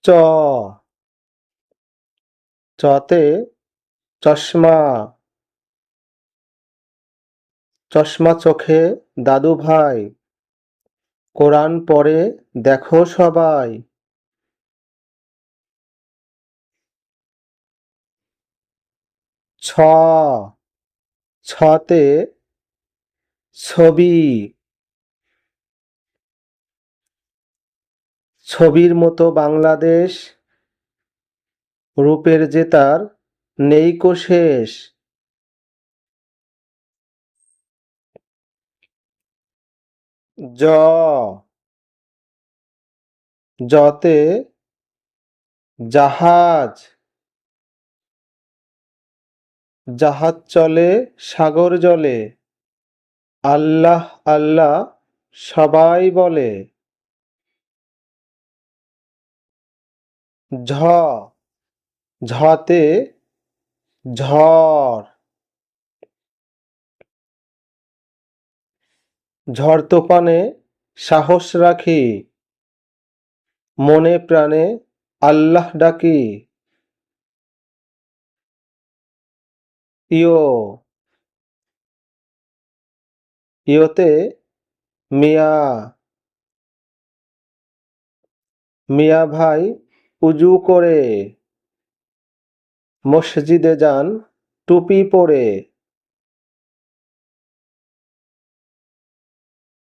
চ চতে চশমা চশমা চোখে দাদু ভাই কোরআন পড়ে দেখো সবাই। ছ ছতে ছবি ছবির মতো বাংলাদেশ রূপের যে তার নেই কো শেষ। জ জতে জাহাজ জাহাজ চলে সাগর জলে আল্লাহ আল্লাহ সবাই বলে। ঝ ঝতে ঝড় ঝড় তুফানে সাহস রাখি মনে প্রাণে আল্লাহ ডাকি। ইয় ইয়তে মিয়া মিয়া ভাই উজু করে মসজিদে যান টুপি পরে।